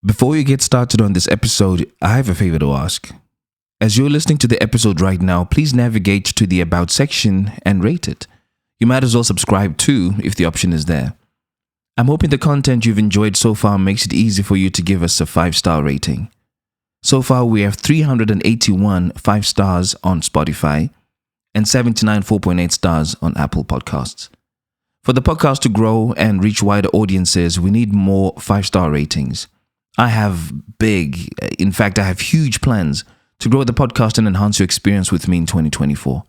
Before you get started on this episode, I have a favor to ask. As you're listening to the episode right now, please navigate to the About section and rate it. You might as well subscribe too if the option is there. I'm hoping the content you've enjoyed so far makes it easy for you to give us a 5-star rating. So far, we have 381 5 stars on Spotify and 79 4.8 stars on Apple Podcasts. For the podcast to grow and reach wider audiences, we need more 5-star ratings. I have huge plans to grow the podcast and enhance your experience with me in 2024.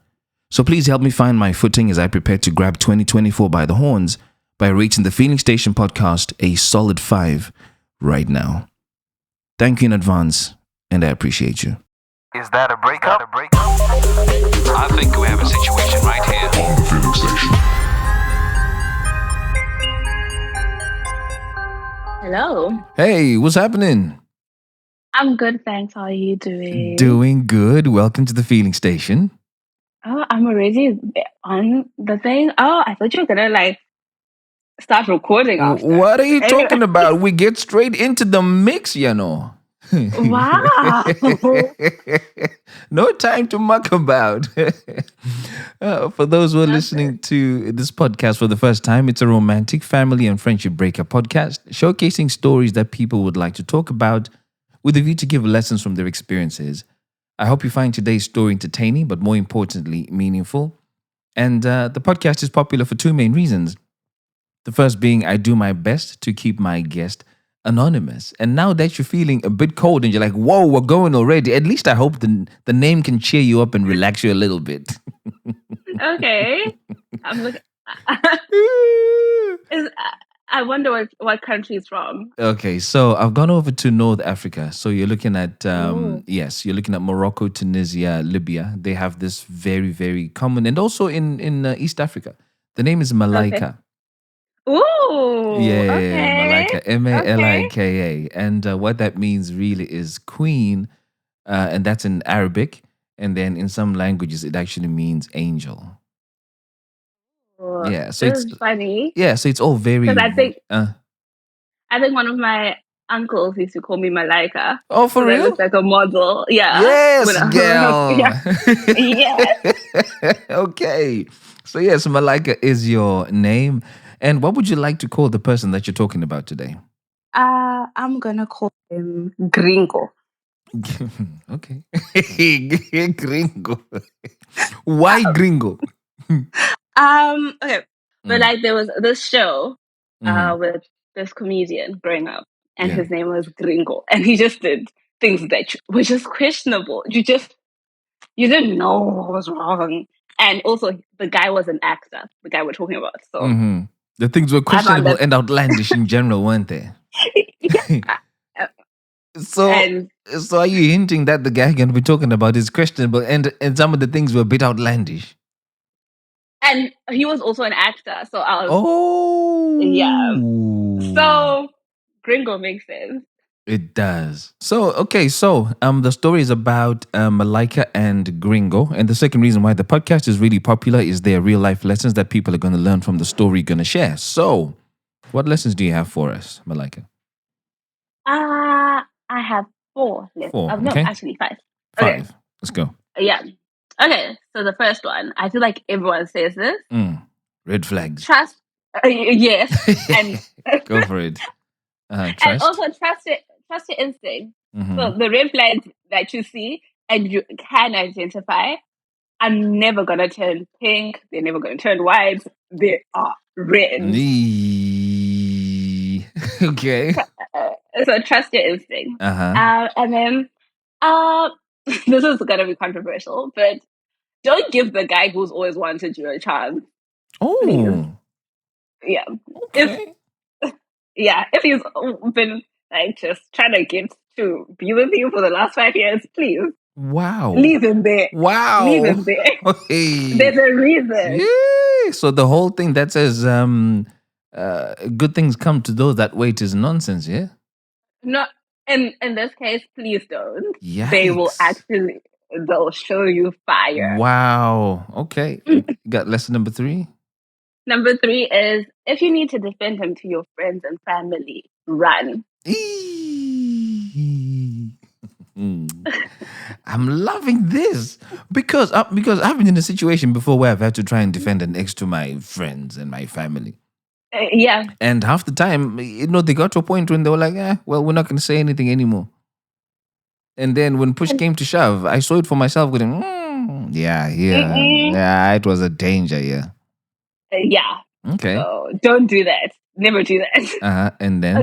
So please help me find my footing as I prepare to grab 2024 by the horns by rating the Feeling Station podcast a solid 5 right now. Thank you in advance, and I appreciate you. Is that a breakup? I think we have a situation right here. On the Feeling Station. Hello. Hey, what's happening? I'm good, thanks. How are you doing? Doing good. Welcome to the Feeling Station. Oh, I'm already on the thing. Oh, I thought you were gonna start recording after. What are you Anyway. talking about? We get straight into the mix, you know. Wow. No time to muck about. For those who are listening to this podcast for the first time, it's a romantic family and friendship breakup podcast showcasing stories that people would like to talk about with a view to give lessons from their experiences. I hope you find today's story entertaining, but more importantly, meaningful. And the podcast is popular for two main reasons. The first being I do my best to keep my guest anonymous. And now that you're feeling a bit cold and you're like, whoa, we're going already, at least I hope the name can cheer you up and relax you a little bit. Okay. I'm looking. I wonder what country it's from. Okay, so I've gone over to North Africa. So you're looking at, Ooh. you're looking at Morocco, Tunisia, Libya. They have this very, very common, and also in East Africa. The name is Malaika. Ooh. Yeah, Okay. Malaika, Malika. And what that means really is queen, and that's in Arabic. And then in some languages, it actually means angel. Ooh, Yeah, so this is funny yeah, so it's all very. because Uh, I think one of my uncles used to call me Malaika. oh, for So I real? look like a model. Yeah. Yes, When girl. Yeah. Yes. Okay, so yes, Malaika is your name. And what would you like to call the person that you're talking about today? I'm gonna call him Gringo. Okay. Gringo. Why gringo? Okay. But Mm. there was this show Mhm. with this comedian growing up, and Yeah. his name was Gringo, and he just did things that were just questionable. You didn't know what was wrong, and also the guy was an actor. The guy we're talking about. So Mhm. The things were I found questionable that, and outlandish in general, weren't they? yeah, So, and so are you hinting that the guy you're going to be talking about is questionable and some of the things were a bit outlandish? he was also an actor. So I was yeah. Oh. So Gringo makes sense. It does. So, okay, so the story is about Malaika and Gringo. And the second reason why the podcast is really popular is there are real life lessons that people are going to learn from the story you're going to share. So, what lessons do you have for us, Malaika? I have 4 left. 4, No, okay? actually 5. Okay. 5. Let's go. Yeah. Okay. So the first one, I feel like everyone says this. Red flags. Trust. Yes. And Go for it. and Trust. also trust your instinct. Mhm. So the red flags that you see and you can identify are never gonna turn pink. They're never gonna turn white. They are red. Okay. So trust your instinct. Uh-huh. And then this is gonna be controversial, but don't give the guy who's always wanted you a chance. Oh. Yeah. Okay. If he's been just trying to get to be with you for the last 5 years, please Wow. leave him there. Wow. Leave him there. Hey. There's a reason. Yeah. So the whole thing that says good things come to those that wait is nonsense, yeah? No, in this case, please don't. They will Yikes. they'll show you fire. Wow. Okay. You got lesson number 3? Number 3 is if you need to defend him to your friends and family, run. I'm loving this because I've been in a situation before where I've had to try and defend an ex to my friends and my family. Yeah. And half the time, they got to a point when they were like, well, we're not going to say anything anymore. And then when push came to shove, I saw it for myself going, yeah, it was a danger, yeah. Yeah. Okay. So don't do that. Never do that. And then?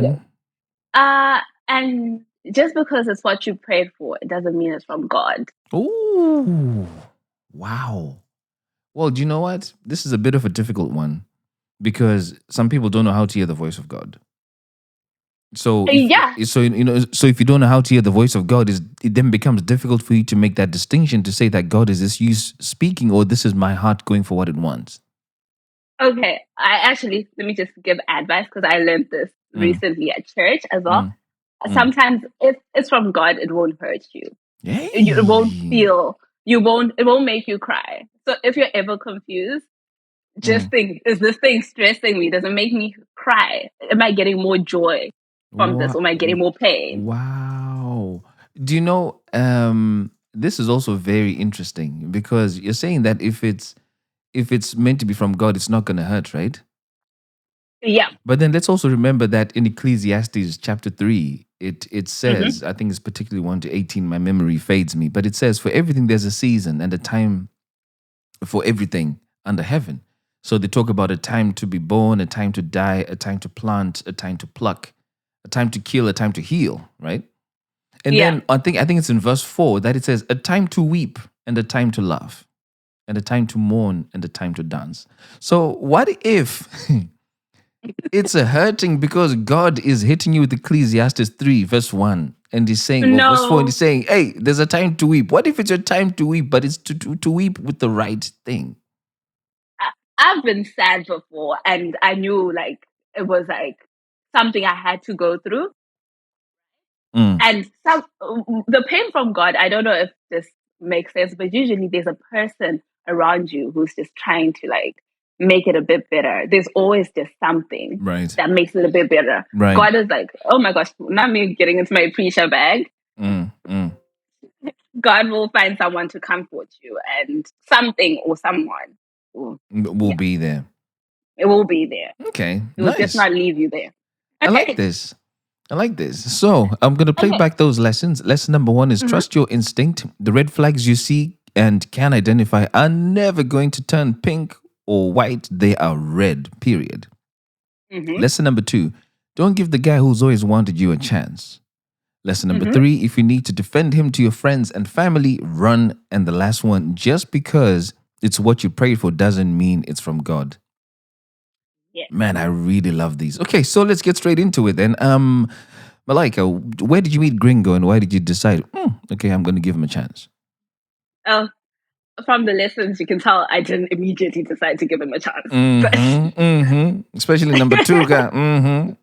Okay. And just because it's what you prayed for, it doesn't mean it's from God. Ooh, wow. Well, do you know what? This is a bit of a difficult one because some people don't know how to hear the voice of God. So so if you don't know how to hear the voice of God, it then becomes difficult for you to make that distinction to say that God is this you speaking or this is my heart going for what it wants. Okay, let me just give advice because I learned this recently at church as well. Sometimes if it's from God, it won't hurt you. It won't it won't make you cry. So if you're ever confused, just think, is this thing stressing me? Does it make me cry? Am I getting more joy from this? Or am I getting more pain? Wow. Do you know, this is also very interesting because you're saying that if it's meant to be from God, it's not going to hurt, right? Yeah. But then let's also remember that in Ecclesiastes chapter 3, it says, I think it's particularly 1-18, my memory fades me, but it says, for everything there's a season and a time for everything under heaven. So they talk about a time to be born, a time to die, a time to plant, a time to pluck, a time to kill, a time to heal, right? And then I think it's in verse 4 that it says, a time to weep and a time to laugh, and a time to mourn and a time to dance. So what if it's a hurting because God is hitting you with Ecclesiastes 3 verse 1 and he's saying, verse 4, and he's saying, hey, there's a time to weep. What if it's your time to weep, but it's to weep with the right thing? I've been sad before and I knew like it was like something I had to go through. And the pain from God, I don't know if this makes sense, but usually there's a person around you who's just trying to like make it a bit better. There's always just something that makes it a bit better. Right. God is like, oh my gosh, not me getting into my preacher bag. God will find someone to comfort you and something or someone will be there. It will be there. Okay. It will just not leave you there. Okay. I like this. So I'm going to play back those lessons. Lesson number 1 is trust your instinct. The red flags you see and can identify are never going to turn pink or white. They are red, period. Lesson number 2, don't give the guy who's always wanted you a chance. Lesson number 3, if you need to defend him to your friends and family, run. And the last one, just because it's what you prayed for doesn't mean it's from God. Yeah. Man, I really love these. Okay, so let's get straight into it then. Malaika, where did you meet Gringo and why did you decide, okay, I'm going to give him a chance? From the lessons, you can tell I didn't immediately decide to give him a chance. Especially number 2 guy.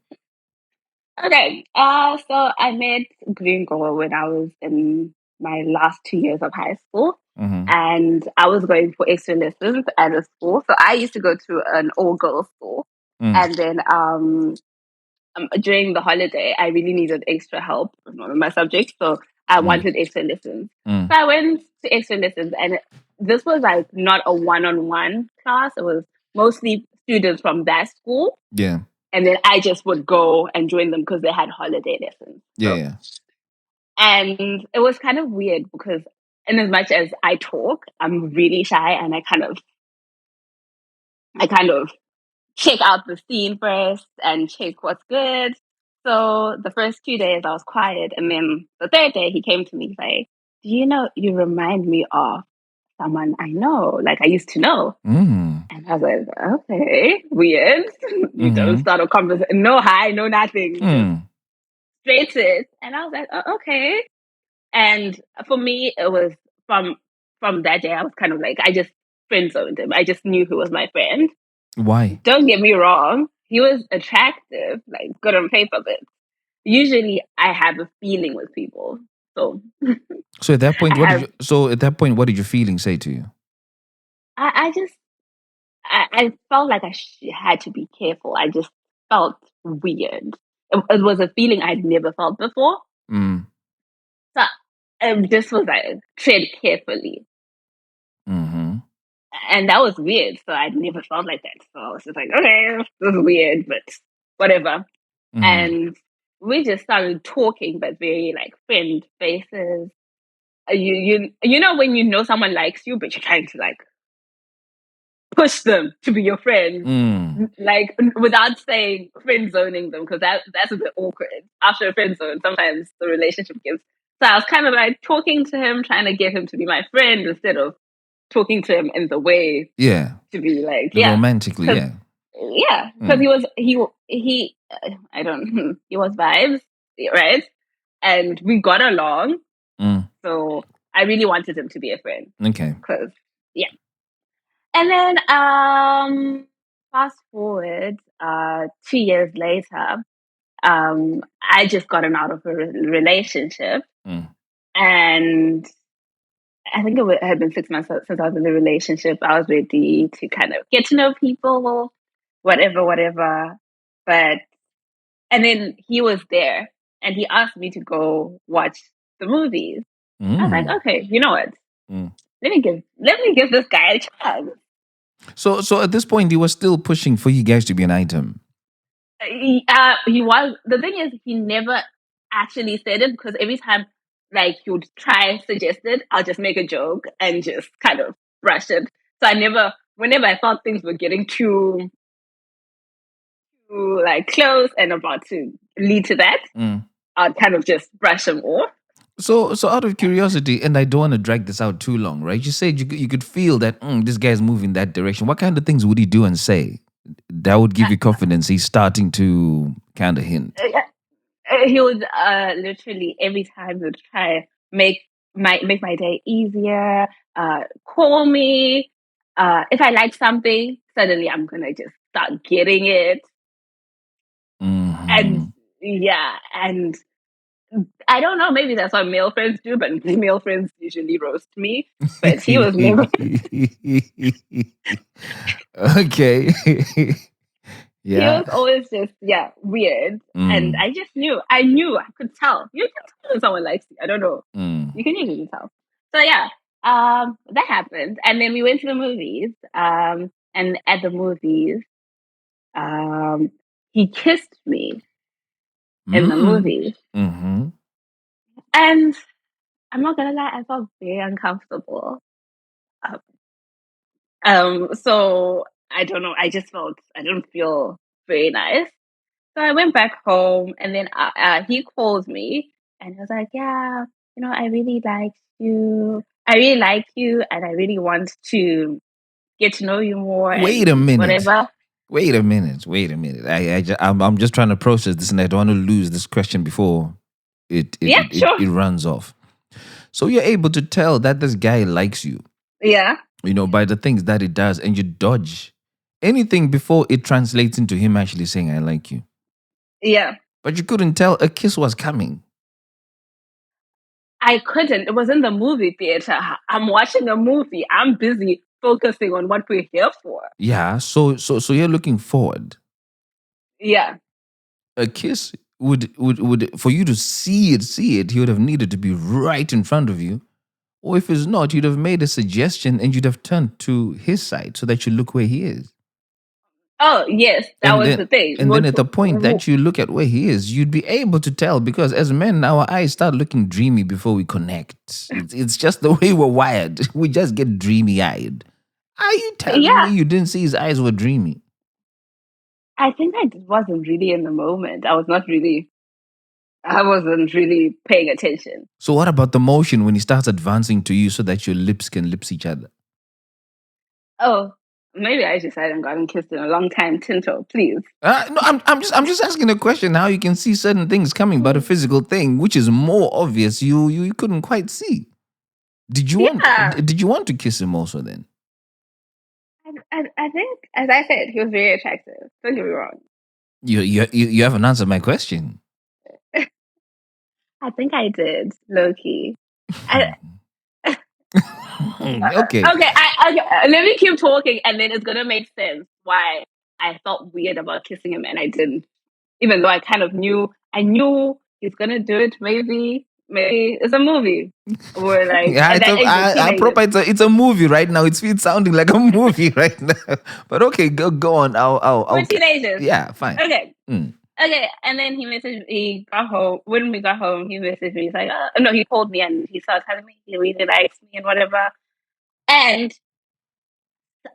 Okay, so I met Gringo when I was in my last 2 years of high school. And I was going for extra lessons at a school. So I used to go to an all-girls school. And then during the holiday, I really needed extra help in one of my subjects. So I wanted extra lessons. So I went to extra lessons. And this was like not a one-on-one class. It was mostly students from that school. Yeah. And then I just would go and join them because they had holiday lessons. Yeah. And it was kind of weird because in as much as I talk, I'm really shy and I kind of check out the scene first and check what's good. So the first 2 days I was quiet. And then the third day he came to me like, do you know, you remind me of someone I know, like I used to know. And I was like, okay, weird. You don't start a conversation. No hi, no nothing. Just straight to it. And I was like, oh, okay. And for me, it was from that day, I was kind of like, I just friend zoned him. I just knew he was my friend. Why? Don't get me wrong. He was attractive, like good on paper, but usually I have a feeling with people. So at that point, what did your feeling say to you? I felt like I had to be careful. I just felt weird. It was a feeling I'd never felt before. So This was like tread carefully. Mm-hmm. And that was weird. So I'd never felt like that. So I was just like, okay, this is weird, but whatever. Mm-hmm. And we just started talking, but very like friend faces. You know when you know someone likes you, but you're trying to like push them to be your friend, Mm. like without saying friend zoning them, because that's a bit awkward. After a friend zone, sometimes the relationship gives. So I was kind of like talking to him, trying to get him to be my friend instead of talking to him in the way Yeah. to be like, Romantically, because yeah. because he I don't he was vibes, right? And we got along, Mm. so I really wanted him to be a friend Okay. because yeah. And then fast forward 2 years later, I just gotten out of a relationship, Mm. and I think it had been 6 months since I was in the relationship. I was ready to kind of get to know people, whatever. But and then he was there, and he asked me to go watch the movies. I was like, Mm. okay, you know what? Mm. Let me give this guy a chance. So at this point, he was still pushing for you guys to be an item. He was. The thing is, he never actually said it because every time, like, he would try suggest it, I'll just make a joke and just kind of brush it. So I never, whenever I thought things were getting too like close and about to lead to that, Mm. I'd kind of just brush them off. So out of curiosity, and I don't want to drag this out too long, right? You said you could feel that this guy's moving that direction. What kind of things would he do and say that would give you confidence? He's starting to kind of hint. He would literally every time he would try make my day easier. Call me. If I like something, suddenly I'm gonna just start getting it. And Mm-hmm. yeah, and I don't know, maybe that's what male friends do, but female friends usually roast me. But he was never. Okay. He Yeah. was always just weird, and Mm. I could tell. You can tell when someone likes you. I don't know. Mm. You can usually tell. So yeah, that happened, and then we went to the movies. And at the movies, um, he kissed me in the Mm. movie, Mm-hmm. and I'm not gonna lie, I felt very uncomfortable. Um, so I don't know. I didn't feel very nice. So I went back home, and then he called me, and he was like, "Yeah, I really like you. I really like you, and I really want to get to know you more, Wait a and minute. whatever." I'm just trying to process this, and I don't want to lose this question before it it, Yeah, it, it sure. it runs off. So you're able to tell that this guy likes you, Yeah, by the things that he does, and you dodge anything before it translates into him actually saying, "I like you." yeah. But you couldn't tell a kiss was coming. I couldn't. It was in the movie theater. I'm watching a movie. I'm busy focusing on what we're here for. Yeah. So you're looking forward. Yeah, A kiss would for you to see it, he would have needed to be right in front of you. Or if it's not, you'd have made a suggestion and you'd have turned to his side so that you look where he is. oh yes, that And was then the thing. and then at the point that you look at where he is, you'd be able to tell because as men, our eyes start looking dreamy before we connect. It's just the way we're wired. We just get dreamy eyed. Are you telling me Yeah, you didn't see his eyes were dreamy? I think I just wasn't really in the moment. I wasn't really paying attention. So what about the motion when he starts advancing to you so that your lips can lips each other? Oh, maybe I just hadn't gotten kissed in a long time, Tinto, please. No, I'm just asking a question how you can see certain things coming, but a physical thing which is more obvious you couldn't quite see. Did you want Yeah, did you want to kiss him also then? I think, as I said, he was very attractive. Don't get me wrong. You haven't answered my question. I think I did, low key. I, Okay. okay, let me keep talking, and then it's gonna make sense why I felt weird about kissing him, and I didn't, even though I kind of knew. I knew he's gonna do it, maybe, maybe it's a movie. We're like, Yeah, at it's that age, we're teenagers. it's a movie right now. It's sounding like a movie right now. But okay, go on. We're teenagers. Yeah, fine. Okay. Mm. Okay, and then he got home. When we got home, he messaged me. He's like, no, he called me and he started telling me he really likes me and whatever. And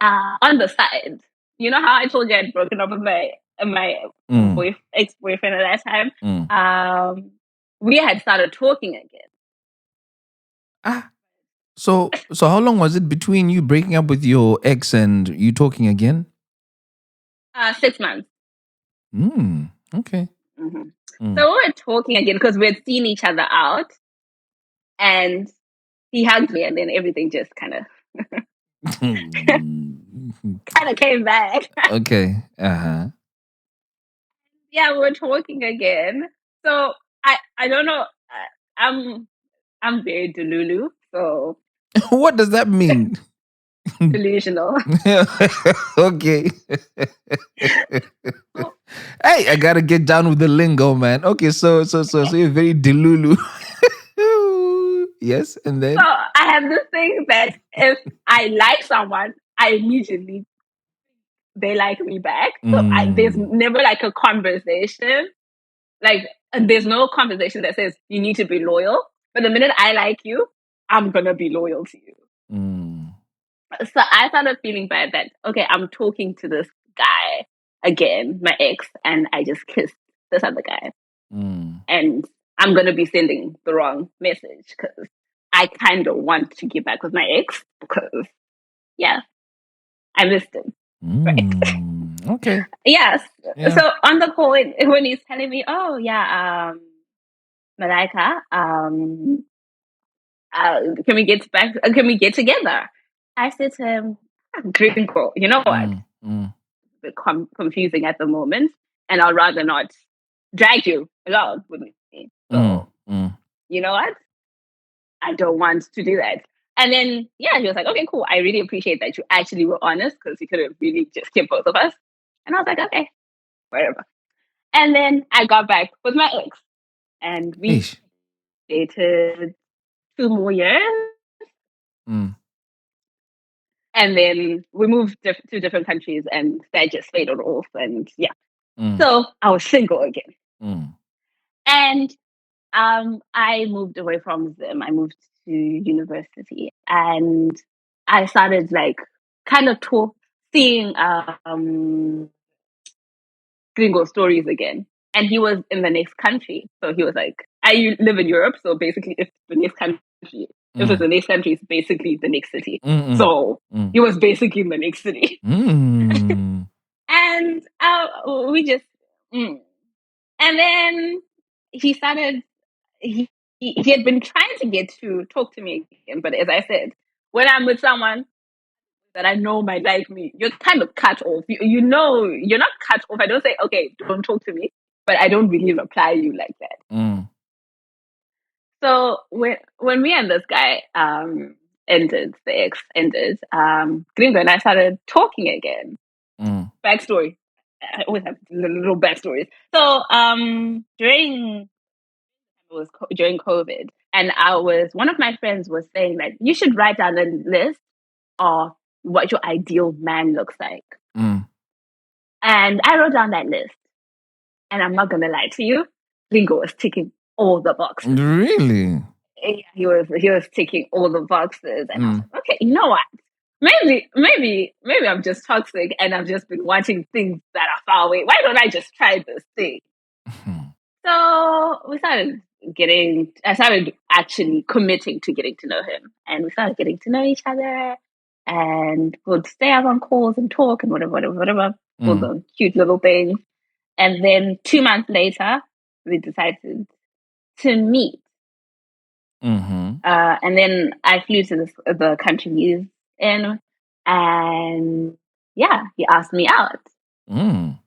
on the side, you know how I told you I'd broken up with my Mm. ex-boyfriend at that time? Mm. We had started talking again. Ah, so how long was it between you breaking up with your ex and you talking again? 6 months. Okay. Mm-hmm. So we were talking again because we had seen each other out, and he hugged me, and then everything just kind of came back. Okay. Uh-huh. Yeah, we were talking again. So I don't know. I'm very delulu, so What does that mean? delusional. Okay. Hey, I gotta get down with the lingo, man. Okay, so you're very delulu. Yes, and then So I have this thing that if I like someone, I immediately they like me back. So there's never like a conversation. Like there's no conversation that says you need to be loyal. But the minute I like you, I'm gonna be loyal to you. So I started feeling bad that okay, I'm talking to this guy again, my ex, and I just kissed this other guy, and I'm gonna be sending the wrong message because I kind of want to get back with my ex because yeah, I missed him. Right. Okay. Yes. Yeah. So on the call when he's telling me, oh yeah, Malaika, can we get back? Can we get together? I said to him, Gringo, you know what? A bit confusing at the moment, and I'd rather not drag you along with me. So you know what? I don't want to do that. And then yeah, he was like, okay, cool. I really appreciate that you actually were honest because you could have really just kept both of us. And I was like, okay, whatever. And then I got back with my ex, and we dated 2 more years. And then we moved to different countries, and that just faded off. And yeah, so I was single again. And I moved away from them. I moved to university, and I started like kind of seeing gringo stories again. And he was in the next country, so he was like, "I live in Europe, so basically, if the next country, if it's the next country, it's basically the next city." So he was basically in the next city, and we just, and then he started. He had been trying to get to talk to me again, but as I said, when I'm with someone that I know might like me, you're kind of cut off. You know, you're not cut off. I don't say, okay, don't talk to me, but I don't really reply you like that. So when me and this guy ended, the ex ended, Gringo and I started talking again. Backstory. I always have little backstories. So during COVID, and one of my friends was saying that you should write down a list of what your ideal man looks like. And I wrote down that list, and I'm not gonna lie to you, Ringo was ticking all the boxes. Really? Yeah, he was ticking all the boxes, and I was like, okay, you know what? Maybe I'm just toxic, and I've just been watching things that are far away. Why don't I just try this thing? So we started I started actually committing to getting to know him, and we started getting to know each other, and we'd stay up on calls and talk and whatever, all the cute little things. And then 2 months later, we decided to meet. And then I flew to the country he's in, and yeah, he asked me out. And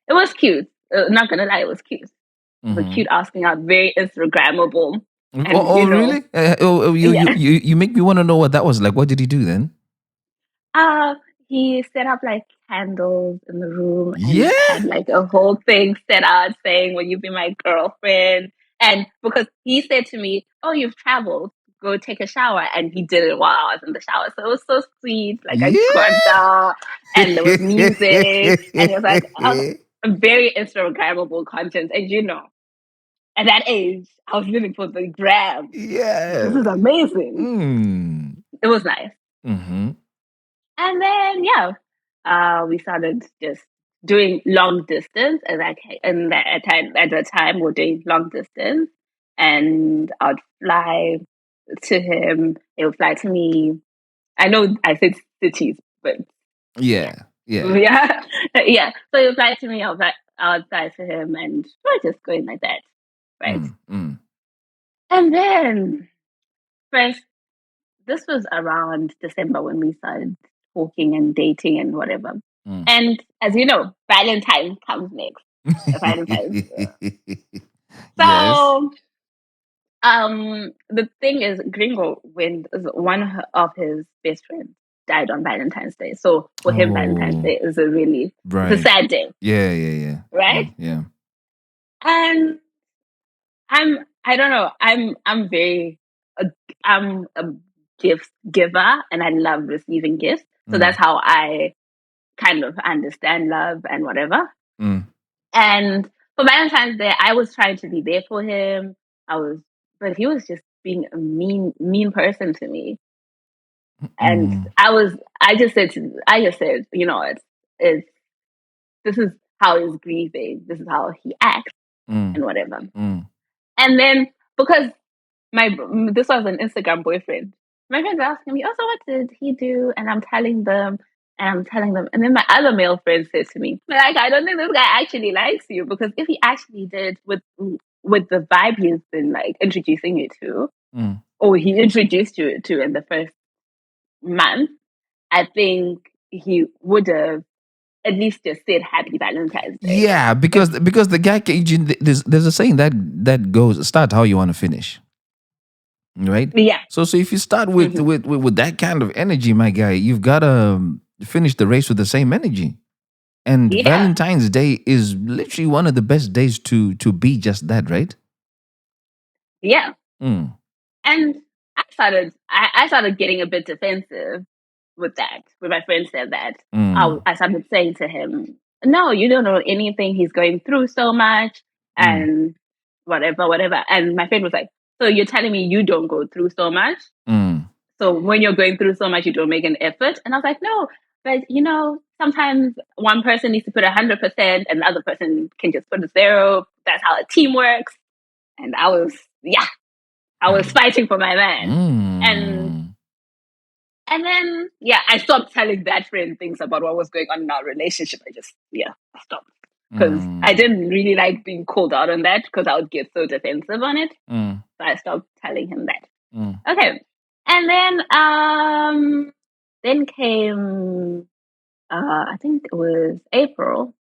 it was cute. Not gonna lie, it was cute. It was cute asking out, very Instagrammable. And, really? You make me want to know what that was like. What did he do then? He set up like candles in the room, and had like a whole thing set out saying, "Will you be my girlfriend?" And because he said to me, "Oh, you've traveled, go take a shower," and he did it while I was in the shower. So it was so sweet. Like I got down, and there was music, and it was like a very Instagrammable content. And at that age, I was living for the gram. Yeah. This is amazing. Mm. It was nice. Mm-hmm. And then we started just doing long distance, and at the time we're doing long distance, and I'd fly to him. He would fly to me. I know I said cities, but Yeah. Yeah. yeah. So he would fly to me. I would fly to him, and we're just going like that, right? Mm. And then first, this was around December when we started talking and dating and whatever. Mm. And as you know, Valentine's comes next. Valentine's. Yes. So, the thing is, Gringo, when one of his best friends died on Valentine's Day, so for him, Valentine's Day is it's a sad day, Yeah. right? Yeah. And I don't know, I'm a gift giver, and I love receiving gifts. So that's how I kind of understand love and whatever. Mm. And for Valentine's Day, I was trying to be there for him. But he was just being a mean person to me. And I just said, it's this is how he's grieving. This is how he acts and whatever. Mm. And then because this was an Instagram boyfriend, my friends are asking me, "Oh, so what did he do?" And I'm telling them, and then my other male friend said to me, "Like, I don't think this guy actually likes you, because if he actually did with the vibe he's been like introducing you to, or he introduced you to in the first month, I think he would have at least just said Happy Valentine's Day." Yeah, because the guy there's a saying that goes, start how you want to finish. Right? Yeah. So if you start with that kind of energy, my guy, you've got to finish the race with the same energy. And Valentine's Day is literally one of the best days to be just that, right? Yeah. And I started getting a bit defensive with that. When my friend said that, I started saying to him, "No, you don't know anything. He's going through so much and whatever." And my friend was like, "So you're telling me you don't go through so much? So when you're going through so much, you don't make an effort?" And I was like, "No, but sometimes one person needs to put 100% and the other person can just put a 0. That's how a team works." And I was fighting for my man. And then, I stopped telling that friend things about what was going on in our relationship. I stopped. Because I didn't really like being called out on that, because I would get so defensive on it. So I stopped telling him that. Okay. And then came, I think it was April,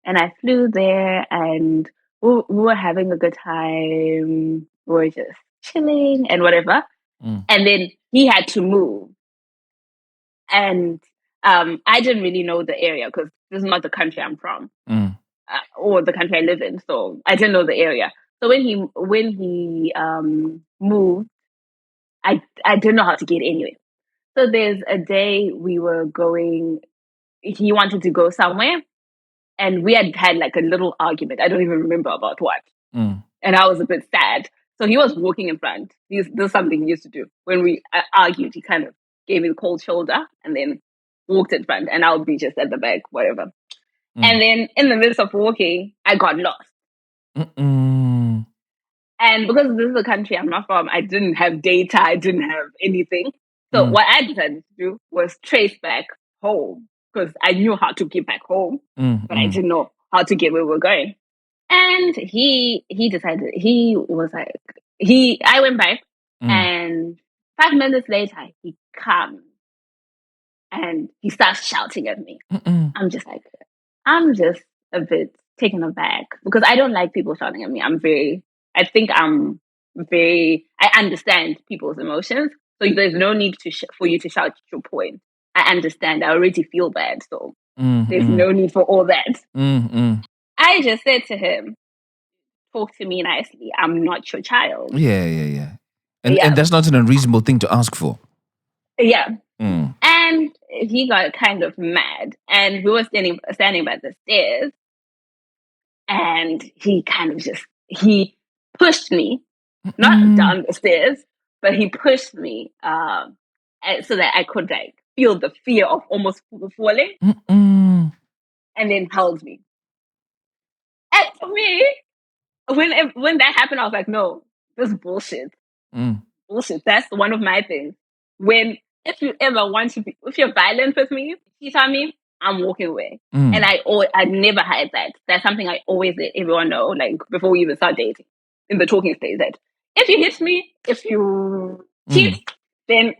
and I flew there, and we were having a good time. We were just chilling and whatever. And then he had to move. And I didn't really know the area, because this is not the country I'm from, or the country I live in. So I didn't know the area. So when he moved, I didn't know how to get anywhere. So there's a day we were going. He wanted to go somewhere, and we had like a little argument. I don't even remember about what. And I was a bit sad. So he was walking in front. This is something he used to do. When we argued, he kind of gave me the cold shoulder and then walked in front, and I would be just at the back, whatever. And then in the midst of walking, I got lost. And because this is a country I'm not from, I didn't have data, I didn't have anything. So what I decided to do was trace back home, because I knew how to get back home, but I didn't know how to get where we were going. And he decided, he was like, I went back, and 5 minutes later, he comes and he starts shouting at me. I'm just a bit taken aback, because I don't like people shouting at me. I understand people's emotions. So there's no need for you to shout your point. I understand. I already feel bad. So there's no need for all that. I just said to him, talk to me nicely. I'm not your child. Yeah. And Yeah. that's not an unreasonable thing to ask for. Yeah. Mm. And he got kind of mad. And we were standing by the stairs. And he kind of he pushed me, not down the stairs, but he pushed me so that I could like feel the fear of almost falling, Mm-mm. and then held me. And for me, when that happened, I was like, no, this is bullshit. Bullshit. That's one of my things. If you ever want to be, if you're violent with me, cheat on me, I'm walking away. And I never hide that. That's something I always let everyone know, like before we even start dating, in the talking stage, that if you hit me, if you cheat, then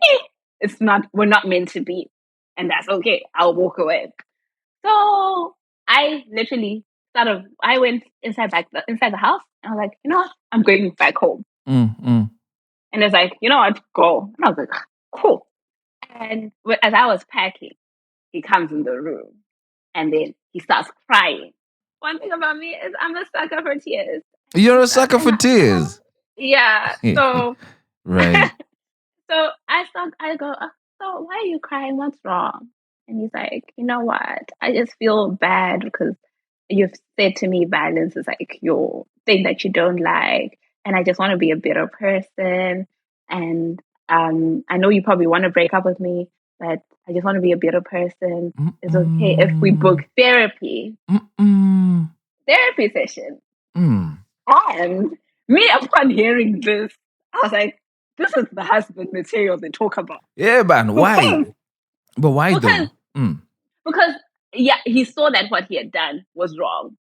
we're not meant to be. And that's okay. I'll walk away. So I literally I went inside the house, and I was like, you know what? I'm going back home. And it's like, you know what? Go. And I was like, cool. And as I was packing, he comes in the room, and then he starts crying. One thing about me is I'm a sucker for tears. You're a sucker for tears. Yeah. So right. So I go, so why are you crying? What's wrong? And he's like, you know what? I just feel bad because you've said to me violence is like your thing that you don't like. And I just want to be a better person. And I know you probably want to break up with me, but I just want to be a better person. It's okay if we book therapy session. And me, upon hearing this, I was like, this is the husband material they talk about. Yeah, man. Why? But why though? Because he saw that what he had done was wrong.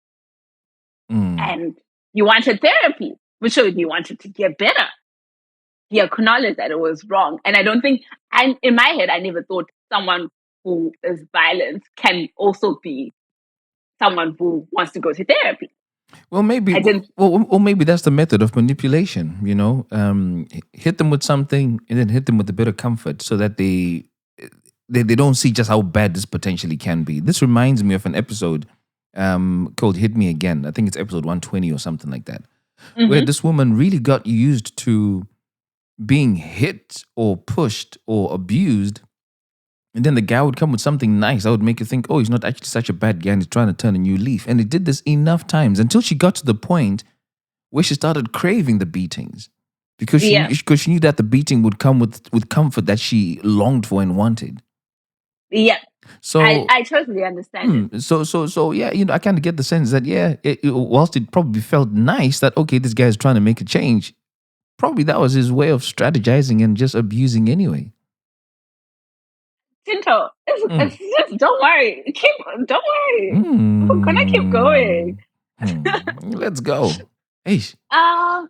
And he wanted therapy, which showed he wanted to get better. He acknowledged that it was wrong. And I don't think, in my head, I never thought someone who is violent can also be someone who wants to go to therapy. Well, maybe. Well, maybe that's the method of manipulation. You know, hit them with something, and then hit them with a bit of comfort, so that they don't see just how bad this potentially can be. This reminds me of an episode called "Hit Me Again." I think it's episode 120 or something like that, where this woman really got used to being hit or pushed or abused. And then the guy would come with something nice. I would make you think, oh, he's not actually such a bad guy and he's trying to turn a new leaf. And he did this enough times until she got to the point where she started craving the beatings. Because she knew that the beating would come with comfort that she longed for and wanted. Yeah. So I totally understand it. So yeah, you know, I kind of get the sense that, whilst it probably felt nice that, okay, this guy is trying to make a change, probably that was his way of strategizing and just abusing anyway. Tinto, it's just, don't worry. Don't worry. We're gonna keep going. Let's go. Hey. That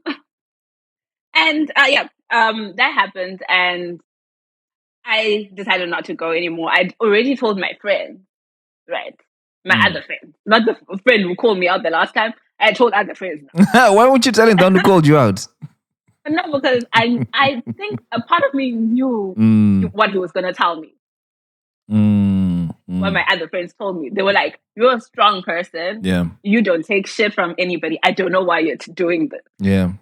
happened, and I decided not to go anymore. I'd already told my friend, right? My other friend, not the friend who called me out the last time. I told other friends. Why weren't you telling them who called you out? No, because I think a part of me knew what he was gonna tell me. What my other friends told me. They were like, you're a strong person. Yeah. You don't take shit from anybody. I don't know why you're doing this. Yeah.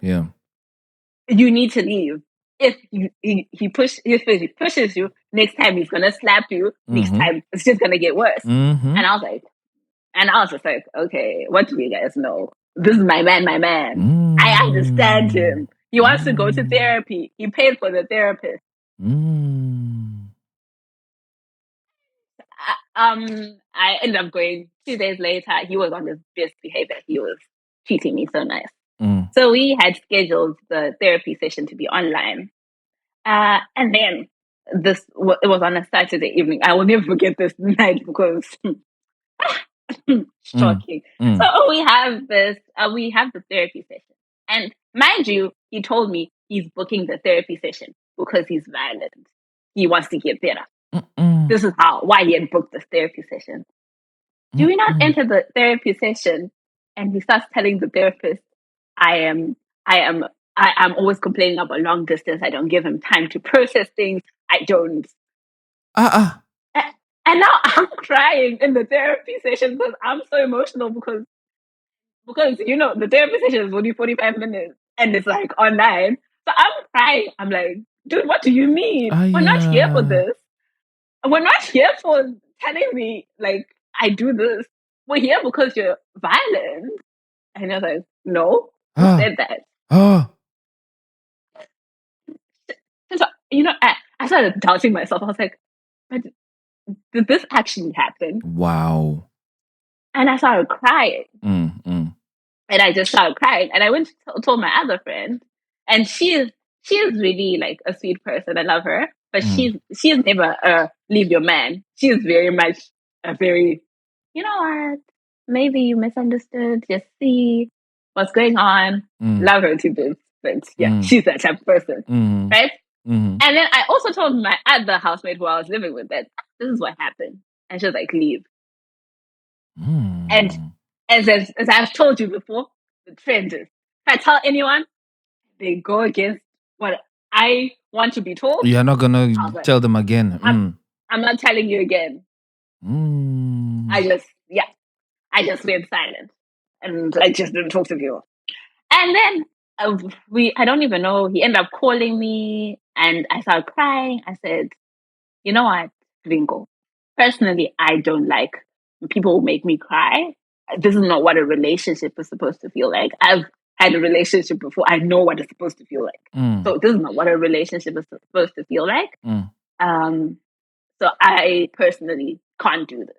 You need to leave. If he pushes you, next time he's gonna slap you. Next time it's just gonna get worse. And I was just like, okay, what do you guys know? This is my man. I understand him. He wants to go to therapy. He paid for the therapist. I ended up going 2 days later. He was on his best behavior. He was treating me so nice. So we had scheduled the therapy session to be online. And then it was on a Saturday evening. I will never forget this night because shocking. So we have the therapy session. And mind you, he told me he's booking the therapy session because he's violent. He wants to get better. This is why he had booked this therapy session. Do we not enter the therapy session and he starts telling the therapist, I'm always complaining about long distance. I don't give him time to process things. I don't. And now I'm crying in the therapy session because I'm so emotional because because the therapy session is only 45 minutes and it's like online. So I'm crying. I'm like, dude, what do you mean? We're not here for this. We're not here for telling me like I do this. We're here because you're violent. And I was like, no, who said that? So, I started doubting myself. I was like, but did this actually happen? Wow. And I started crying. And I just started crying. And I went to told my other friend. And she is really like a sweet person. I love her. But she's never leave your man. She is very much a very, you know what? Maybe you misunderstood. Just see what's going on. Love her to bits. But yeah, she's that type of person. Right? And then I also told my other housemate who I was living with that this is what happened. And she was like, leave. And as I've told you before, the trend is if I tell anyone, they go against what I want to be told. You're not gonna tell them again. I'm not telling you again. I just went silent and I just didn't talk to people. And then I don't even know, he ended up calling me and I started crying. I said, you know what, Ringo, personally, I don't like people who make me cry. This is not what a relationship is supposed to feel like. I've had a relationship before. I know what it's supposed to feel like. So this is not what a relationship is supposed to feel like. So I personally can't do this.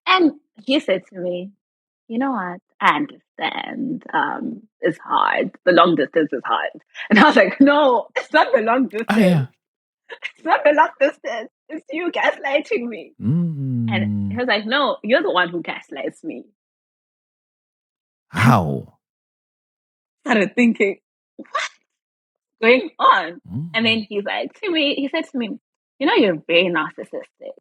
And he said to me, you know what? I understand. It's hard. The long distance is hard. And I was like, no, it's not the long distance. It's not the long distance. It's you gaslighting me. And he was like, no, you're the one who gaslights me. How? Started thinking, what's going on? And then he said to me, you're very narcissistic.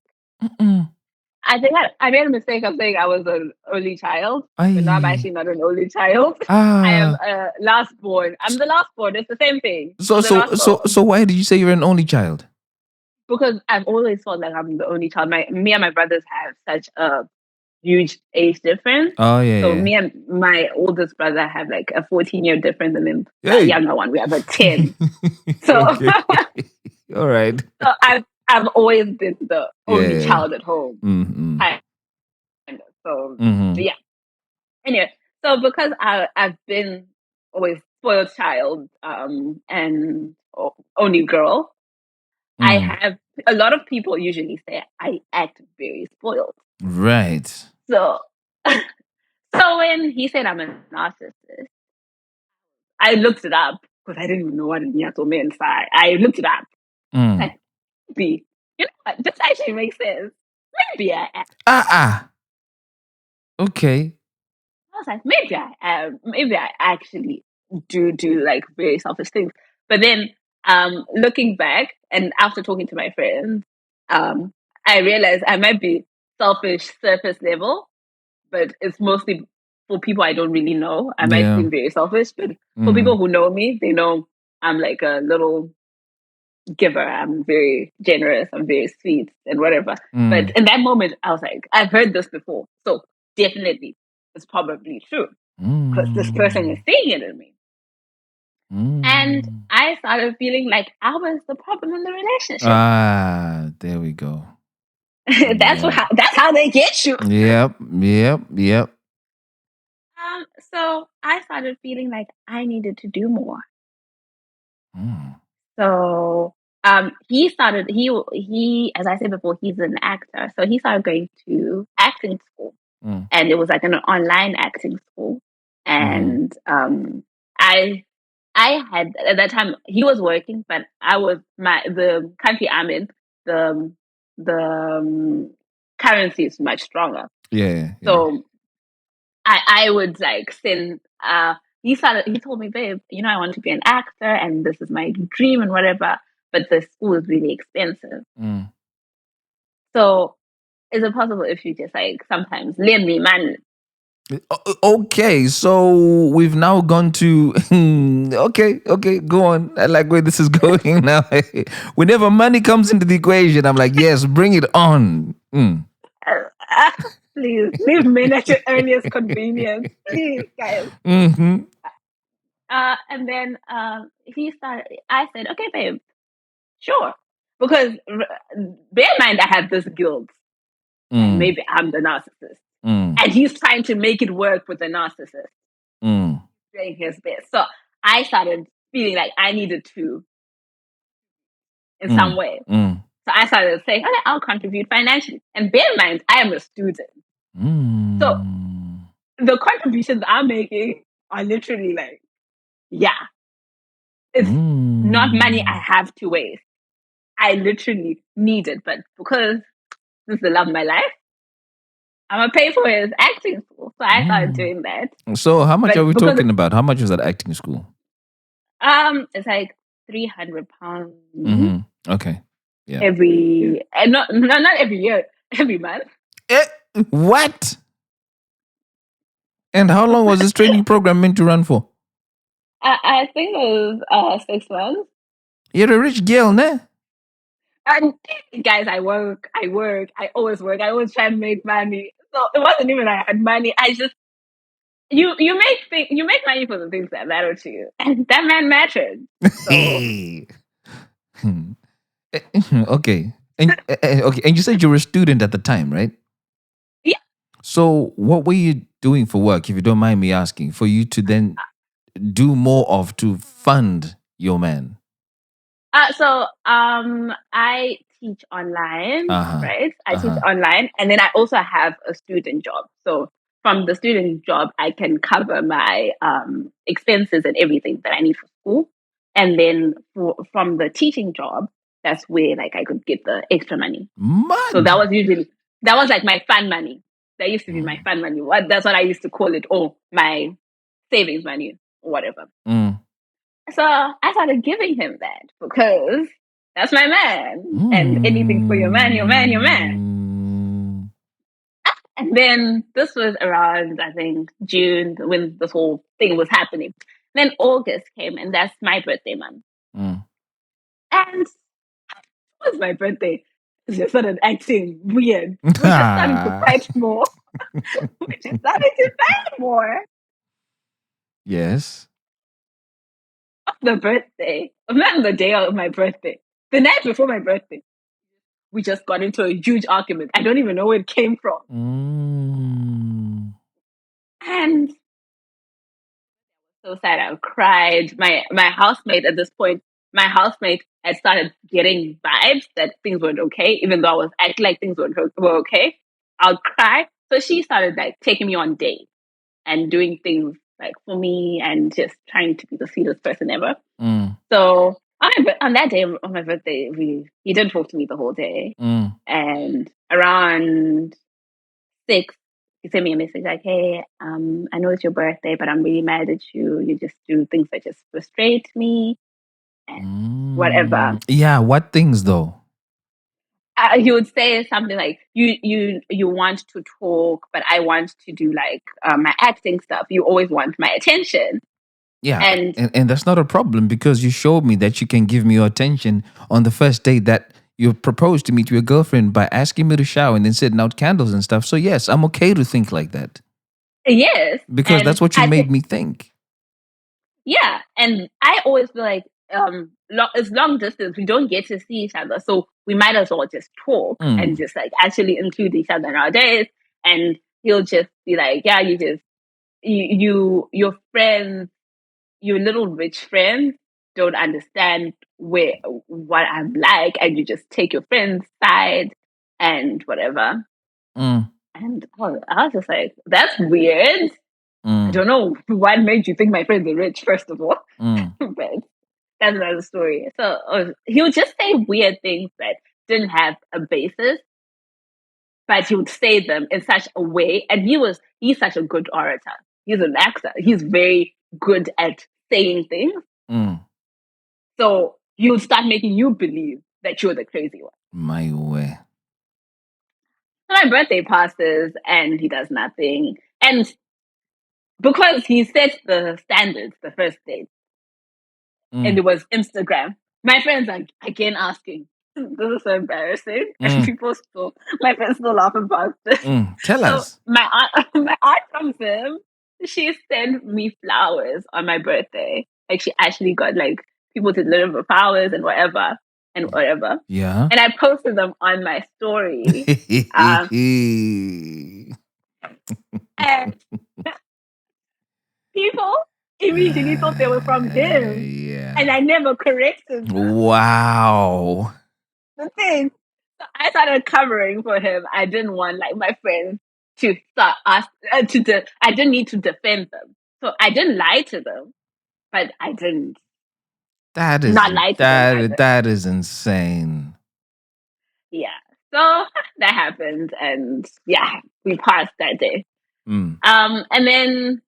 I think I made a mistake of saying I was an only child, but now I'm actually not an only child. I am a last born. I'm the last born. It's the same thing. So why did you say you're an only child? Because I've always felt like I'm the only child. Me and my brothers have such a huge age difference. Oh yeah. So me and my oldest brother have like a 14-year difference, and then the younger one we have a 10. So all right. So I've always been the only child at home. So yeah. Anyway, so because I've been always spoiled child and only girl, I have a lot of people usually say I act very spoiled. Right. So when he said I'm a narcissist, I looked it up because I didn't even know what a nyato meant. I looked it up. Like, maybe, what? This actually makes sense. Maybe I am. Okay. I was like, maybe I am. Maybe I actually do like very selfish things. But then, looking back and after talking to my friends, I realized I might be selfish surface level, but it's mostly for people I don't really know. I might seem very selfish, but for people who know me, they know I'm like a little giver. I'm very generous. I'm very sweet and whatever. But in that moment, I was like, I've heard this before. So definitely it's probably true because this person is seeing it in me. And I started feeling like I was the problem in the relationship. There we go. That's how they get you. Yep. So I started feeling like I needed to do more. So he as I said before, he's an actor. So he started going to acting school. And it was like an online acting school. And I had at that time he was working, but I was the country I'm in, the currency is much stronger. Yeah. So I would like send he told me, babe, I want to be an actor and this is my dream and whatever, but the school is really expensive. So is it possible if you just like sometimes lend me money? Okay, so we've now gone to okay, go on. I like where this is going now. Whenever money comes into the equation, I'm like, yes, bring it on. Please leave men at your earliest convenience. Please, guys. Mm-hmm. And then he started. I said, "Okay, babe, sure." Because bear in mind, I have this guilt, and maybe I'm the narcissist, and he's trying to make it work with the narcissist, doing his best. So I started feeling like I needed to, in some way. So I started saying, "Okay, I'll contribute financially." And bear in mind, I am a student, so the contributions I'm making are literally like, yeah, it's not money I have to waste. I literally need it, but because this is the love of my life, I'm gonna pay for his acting school. So I started doing that. So how much But are we because talking about? How much was that acting school? it's like £300 Okay. Yeah. every, and not every year, every month. What? And how long was this training program meant to run for? I think it was 6 months. You're a rich girl, ne? And guys, I always work. I always try to make money. So it wasn't even I had money. I just you make money for the things that matter to you, and that man mattered. So Okay. And okay, and you said you were a student at the time, right? yeah. So what were you doing for work, if you don't mind me asking, for you to then do more of to fund your man? So I teach online, Uh-huh. right? I teach online, and then I also have a student job. So from the student job, I can cover my expenses and everything that I need for school. And then from the teaching job, that's where like I could get the extra money. So Mad. that was like my fun money. That used to be my fun money. That's what I used to call it, or my savings money, or whatever. So I started giving him that because that's my man. And anything for your man, your man, your man. And then this was around, I think, June when this whole thing was happening. Then August came, and that's my birthday month. And it was my birthday. It just started acting weird. We just started to fight more. We just started to fight more. Yes. The birthday, not the day of my birthday, the night before my birthday, we just got into a huge argument. I don't even know where it came from. And so sad, I cried. My housemate at this point, my housemate had started getting vibes that things weren't okay, even though I was acting like things were okay. I'll cry. So she started like taking me on dates and doing things like for me and just trying to be the sweetest person ever. So on that day, on my birthday, he didn't talk to me the whole day. And around 6, he sent me a message like, "Hey, I know it's your birthday, but I'm really mad at you. You just do things that just frustrate me and whatever." Yeah, what things though? He would say something like, "You want to talk, but I want to do like my acting stuff. You always want my attention." Yeah, and that's not a problem because you showed me that you can give me your attention on the first date that you proposed to me to your girlfriend by asking me to shower and then setting out candles and stuff. So yes, I'm okay to think like that. Yes. Because that's what you made me think. Yeah. And I always feel like it's long distance. We don't get to see each other. So we might as well just talk and just like actually include each other in our days. And he'll just be like, yeah, your friends, your little rich friends don't understand what I'm like, and you just take your friend's side and whatever. And I was just like, that's weird. I don't know what made you think my friends are rich, first of all. But that's another story. So he would just say weird things that didn't have a basis, but he would say them in such a way. And he's such a good orator. He's an actor. He's very good at saying things. So he would start making you believe that you're the crazy one. My way. So my birthday passes and he does nothing. And because he set the standards the first date, and it was Instagram, my friends are again asking, This is so embarrassing. And my friends still laugh about this. Tell So us. my aunt comes in. She sent me flowers on my birthday. Like she actually got like people to deliver flowers and whatever and whatever. Yeah. And I posted them on my story. And people immediately thought they were from him. Yeah. And I never corrected them. Wow. The thing. So I started covering for him. I didn't want like my friends to start us I didn't need to defend them. So I didn't lie to them, but I didn't That is not lie to them either. that is insane. Yeah. So that happened, and yeah, we passed that day. Mm. And then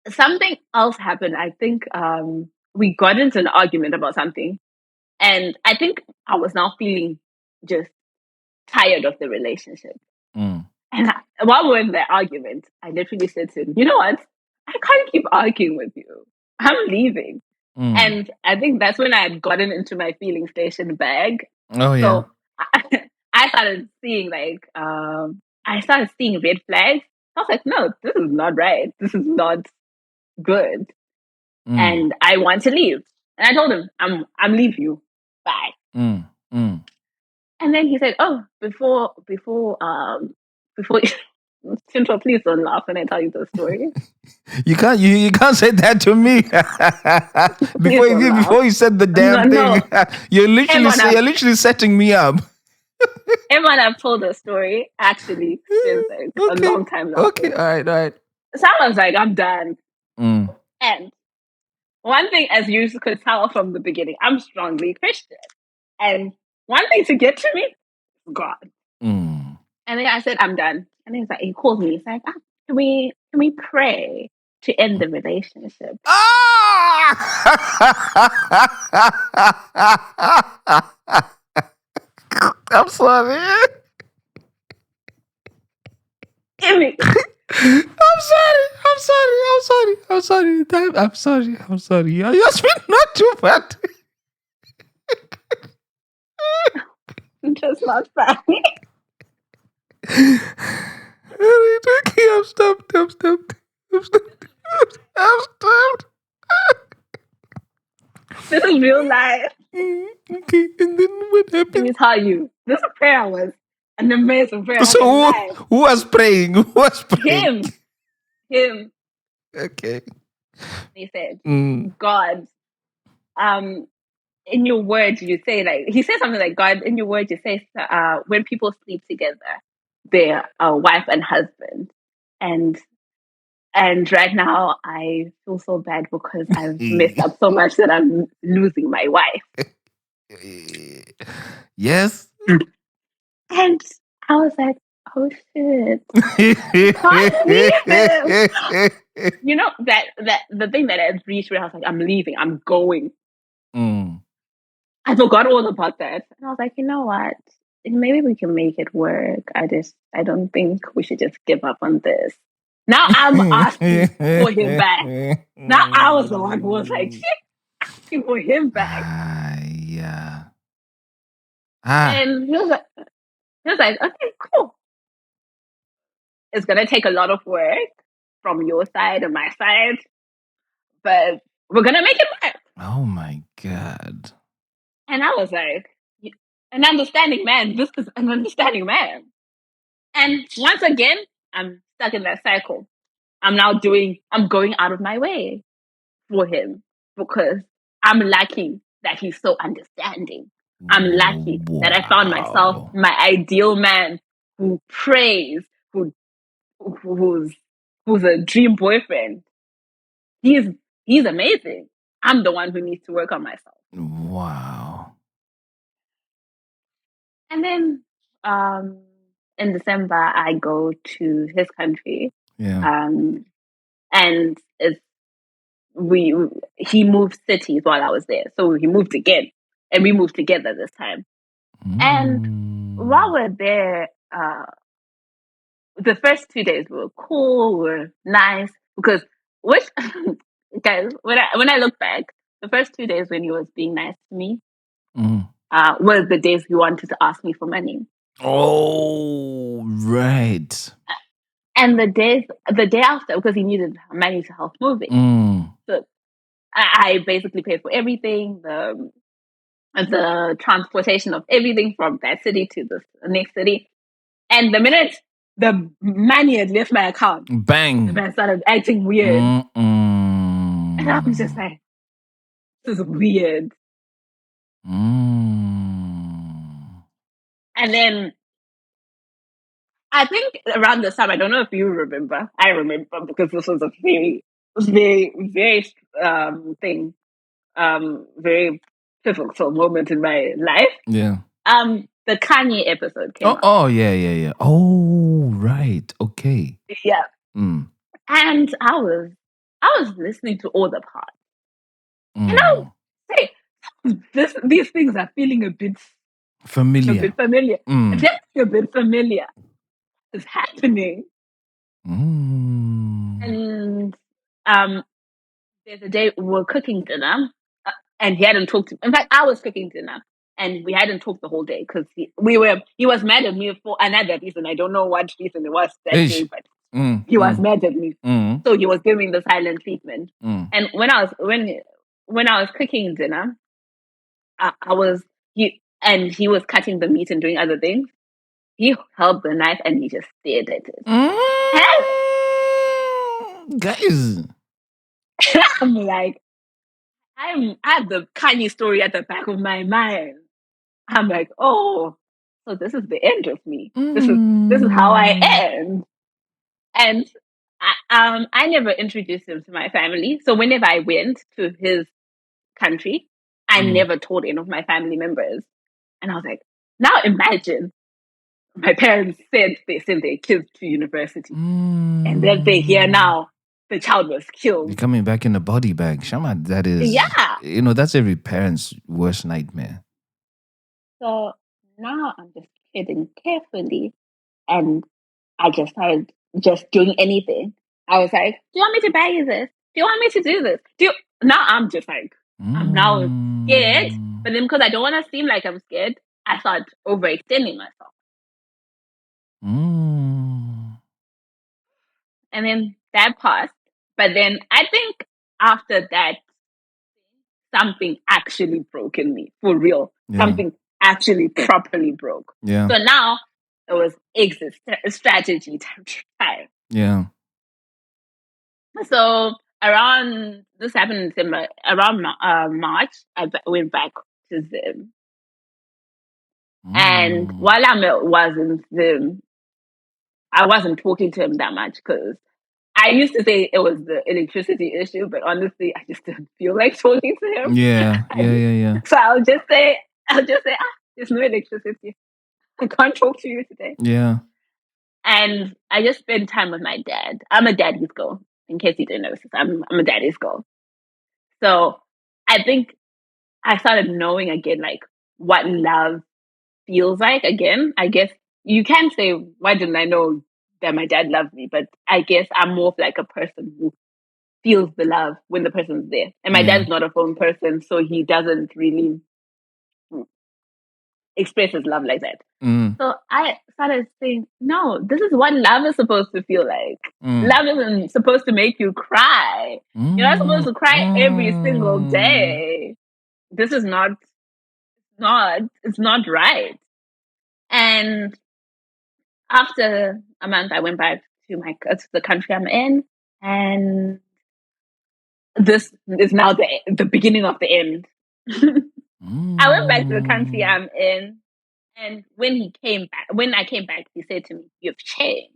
something else happened. I think we got into an argument about something, and I think I was now feeling just tired of the relationship. Mm. And while we were in the argument, I literally said to him, "You know what? I can't keep arguing with you. I'm leaving." Mm. And I think that's when I had gotten into my feeling station bag. Oh yeah. So I started seeing I started seeing red flags. I was like, no, this is not right. This is not good. Mm. And I want to leave. And I told him, I'm leaving you. Bye. Mm. Mm. And then he said, "Oh, before Central, please don't laugh when I tell you the story." You can't say that to me. before you said the damn No. thing, you're literally setting me up. Everyone I've told the story actually since like a long time now. Okay, all right. So I was like, I'm done. Mm. And one thing, as you could tell from the beginning, I'm strongly Christian. And one thing to get to me, God. Mm. And then I said, I'm done. And then he called me. He's like, can we pray to end the relationship? I'm sorry. I'm sorry. You asked me not to, but just not funny. Okay, I'm stopped. This is real life. Okay, and then what happened? Let me tell you, this prayer was an amazing prayer. So who was praying? Him. Okay. He said, God, in your word, you say he said something like, God, in your word, you say, when people sleep together, they're a wife and husband. And right now, I feel so bad because I've messed up so much that I'm losing my wife. Yes. And I was like, oh shit. Can't leave him. You know, that the thing that I reached where I was like, I'm leaving, I'm going. I forgot all about that. And I was like, you know what? Maybe we can make it work. I don't think we should just give up on this. Now I'm asking for him back. Now I was the one who was like, shit, asking for him back. Yeah. And he was like, okay, cool. It's gonna take a lot of work from your side and my side, but we're gonna make it work. Oh my God. And I was like, an understanding man. This is an understanding man. And once again, I'm stuck in that cycle. I'm going out of my way for him because I'm lucky that he's so understanding. I'm lucky that I found myself my ideal man who prays, who's a dream boyfriend. He's amazing. I'm the one who needs to work on myself. Wow. And then in December I go to his country. Yeah. And he moved cities while I was there. So he moved again. And we moved together this time. And while we're there, the first 2 days were cool, were nice. Because guys, when I look back, the first 2 days when he was being nice to me, were the days he wanted to ask me for money. Oh, right. And the day after, because he needed money to help moving. So I basically paid for everything, the transportation of everything from that city to the next city. And the minute the money had left my account, Bang. the man started acting weird. And I was just like, this is weird. And then I think around this time, I don't know if you remember. I remember because this was a very, very, very very pivotal moment in my life. Yeah. The Kanye episode came out. Oh, yeah. Oh, right. Okay. Yeah. And I was listening to all the parts. And I was say, these things are feeling a bit familiar. Just a bit familiar. It's happening. And there's a day we were cooking dinner, and he hadn't talked to me. In fact, I was cooking dinner, and we hadn't talked the whole day because he was mad at me for another reason. I don't know what reason it was that day, but he was mad at me. So he was giving the silent treatment. And when I was cooking dinner, he was cutting the meat and doing other things. He held the knife and he just stared at it. Guys. I'm like, I have the Kanye story at the back of my mind. I'm like, oh, so this is the end of me. This is how I end. And I never introduced him to my family. So whenever I went to his country, I never told any of my family members. And I was like, now imagine my parents said they sent their kids to university. And then they hear now the child was killed. You're coming back in a body bag. Shama, that is... Yeah. That's every parent's worst nightmare. So now I'm just treading carefully. And I just started just doing anything. I was like, do you want me to buy you this? Do you want me to do this? Now I'm just like, I'm now scared. But then because I don't want to seem like I'm scared, I start overextending myself. And then that passed. But then I think after that, something actually broke in me, for real. Yeah. Something actually properly broke. Yeah. So now it was exit strategy time. Yeah. So this happened in December, around March, I went back to Zim. And while I was in Zim, I wasn't talking to him that much because I used to say it was the electricity issue, but honestly, I just didn't feel like talking to him. Yeah. So I'll just say, there's no electricity. I can't talk to you today. Yeah. And I just spend time with my dad. I'm a daddy's girl, in case you didn't notice. I'm a daddy's girl. So I think I started knowing again, like, what love feels like again. I guess you can say, why didn't I know that my dad loved me? But I guess I'm more of like a person who feels the love when the person's there. And my dad's not a phone person, so he doesn't really express his love like that. So I started saying, no, this is what love is supposed to feel like. Love isn't supposed to make you cry. You're not supposed to cry every single day. This is it's not right. And after a month, I went back to the country I'm in, and this is now the beginning of the end. I went back to the country I'm in, and when I came back, he said to me, "You've changed.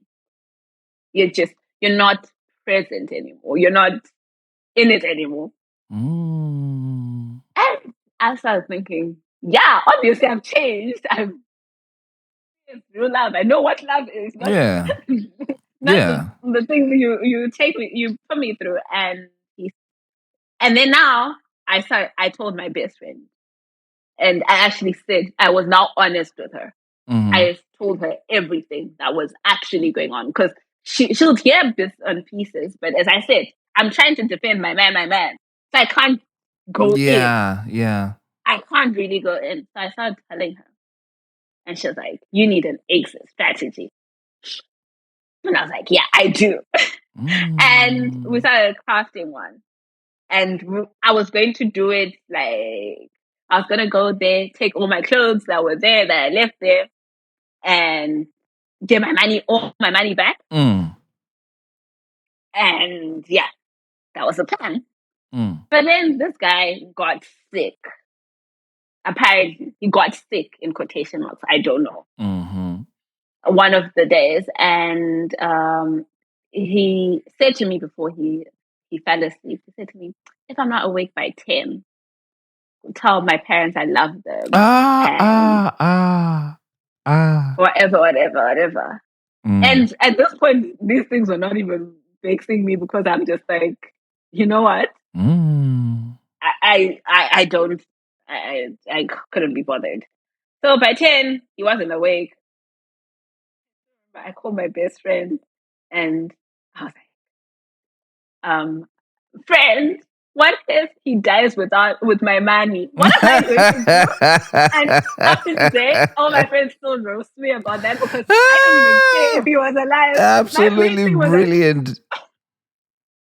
You're not present anymore. You're not in it anymore." And I started thinking, yeah, obviously I've changed. It's real love. I know what love is. Yeah. The thing you put me through. And then now I told my best friend, and I actually said, I was now honest with her. I told her everything that was actually going on, because she'll hear bits and pieces. But as I said, I'm trying to defend my man. So I can't go in. Yeah. I can't really go in. So I started telling her. And she was like, you need an exit strategy. And I was like, yeah, I do. And we started crafting one. And I was going to do it like, I was going to go there, take all my clothes that were there, that I left there, and get all my money back. Mm. And yeah, that was the plan. Mm. But then this guy got sick. Apparently, he got sick in quotation marks. I don't know. Mm-hmm. One of the days, and he said to me before he fell asleep, he said to me, if I'm not awake by 10, tell my parents I love them and whatever. Mm. And at this point, these things were not even vexing me because I'm just like, you know what? Mm. I don't, I couldn't be bothered. So by 10, he wasn't awake. I called my best friend and I was like, friend, what if he dies with my money? What am I going to do? And up to today, all my friends still roast me about that because I don't even care if he was alive. Absolutely brilliant.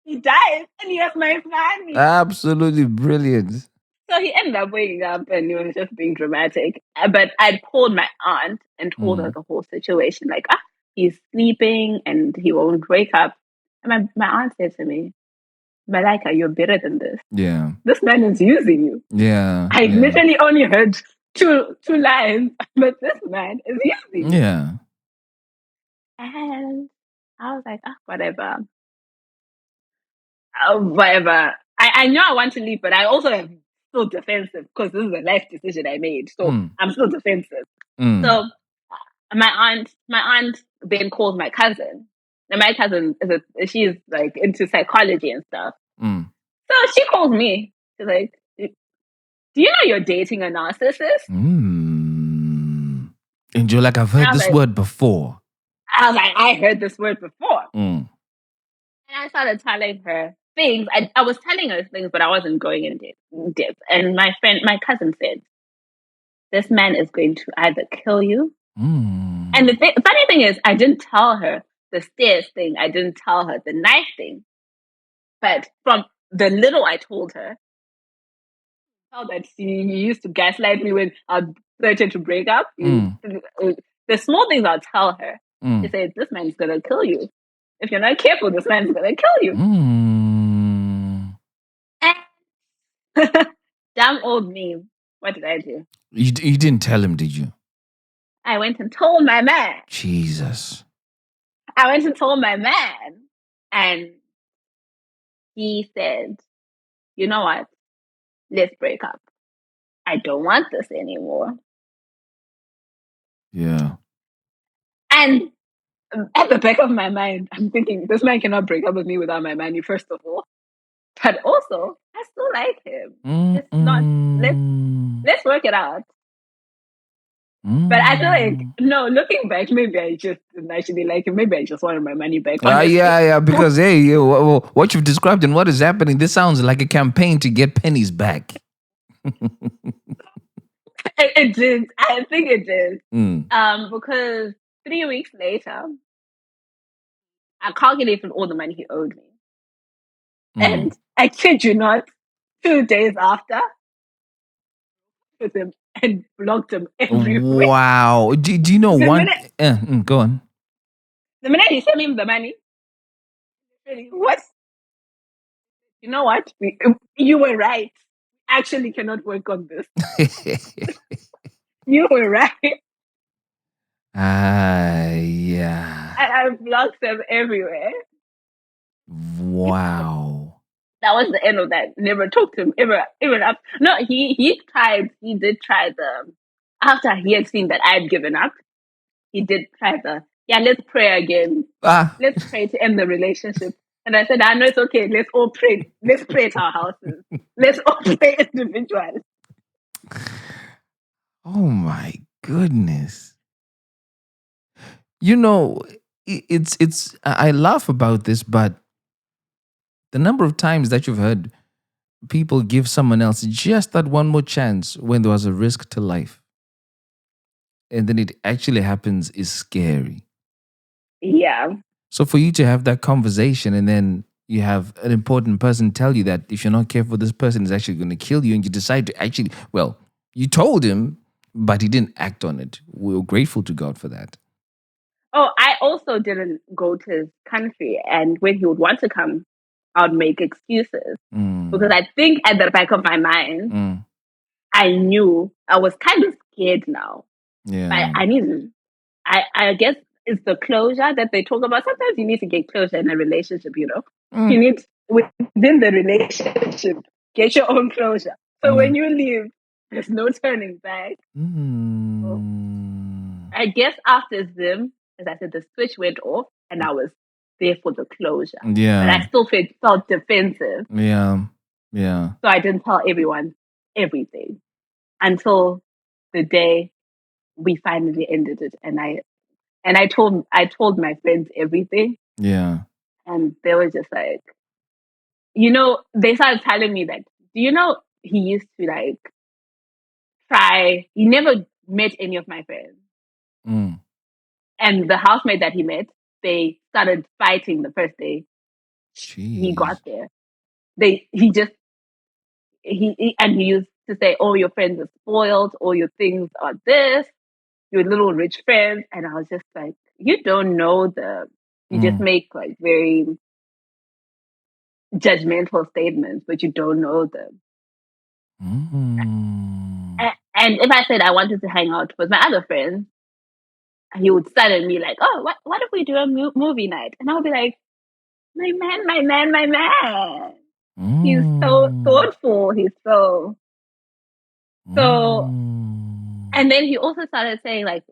He died and he has my money. Absolutely brilliant. So he ended up waking up and he was just being dramatic. But I'd called my aunt and told her the whole situation. Like, he's sleeping and he won't wake up. And my aunt said to me, Malika, you're better than this. Yeah. This man is using you. Yeah. I literally only heard two lines, but this man is using you. Yeah. And I was like, whatever. Whatever. I know I want to leave, but I also am still defensive because this is a life decision I made. So I'm still defensive. So my aunt then called my cousin. And my cousin she's like into psychology and stuff. So she calls me. She's like, do you know you're dating a narcissist? And you're like, I've heard this word before. I was like, I heard this word before. And I started telling her things. I was telling her things, but I wasn't going in depth. And my cousin said, this man is going to either kill you. And the funny thing is, I didn't tell her the stairs thing. I didn't tell her the knife thing. But from the little I told her, that she used to gaslight me when I threatened to break up. The small things I'll tell her. She said, this man's going to kill you. If you're not careful, this man's going to kill you. And damn old me. What did I do? You didn't tell him, did you? I went and told my man. Jesus. I went and told my man. And he said, you know what? Let's break up. I don't want this anymore. Yeah. And at the back of my mind, I'm thinking, this man cannot break up with me without my money, first of all. But also, I still like him. Let's work it out. But I feel like, no, looking back, maybe I just didn't actually like him. Maybe I just wanted my money back. Yeah, because, hey, what you've described and what is happening, this sounds like a campaign to get pennies back. It did. I think it did. Because 3 weeks later, I calculated all the money he owed me. And I kid you not, 2 days after, with him and blocked him everywhere. Wow. Do you know one? Go on. The minute he sent me the money, what? You know what? You were right. Actually cannot work on this. You were right. Yeah. And I blocked them everywhere. Wow. That was the end of that. Never talked to him ever. Even up. No, he did try after he had seen that I had given up, he did try let's pray again. Let's pray to end the relationship. And I said, I know it's okay. Let's all pray. Let's pray at our houses. Let's all pray individually. Oh my goodness. You know, it's I laugh about this, but the number of times that you've heard people give someone else just that one more chance when there was a risk to life, and then it actually happens, is scary. Yeah. So for you to have that conversation and then you have an important person tell you that if you're not careful, this person is actually going to kill you, and you decide to actually, well, you told him, but he didn't act on it. We're grateful to God for that. Oh, I also didn't go to his country, and when he would want to come, I would make excuses because I think at the back of my mind, I knew I was kind of scared now. Yeah. I needed. I guess it's the closure that they talk about. Sometimes you need to get closure in a relationship. You need within the relationship get your own closure. So when you leave, there's no turning back. So I guess after them, as I said, the switch went off, and I was there for the closure. Yeah. But I still felt defensive. Yeah. Yeah. So I didn't tell everyone everything until the day we finally ended it, and I told my friends everything, Yeah. and they were just like, they started telling me that, do you know he used to like try. He never met any of my friends, and the housemate that he met, they started fighting the first day he Jeez. got there. He used to say, "Oh, your friends are spoiled. All your things are this. Your little rich friends." And I was just like, "You don't know them. You just make like very judgmental statements, but you don't know them." And if I said I wanted to hang out with my other friends, he would suddenly like, "Oh, what if we do a movie night?" And I would be like, "My man, my man, my man." He's so thoughtful. He's so. And then he also started saying, like,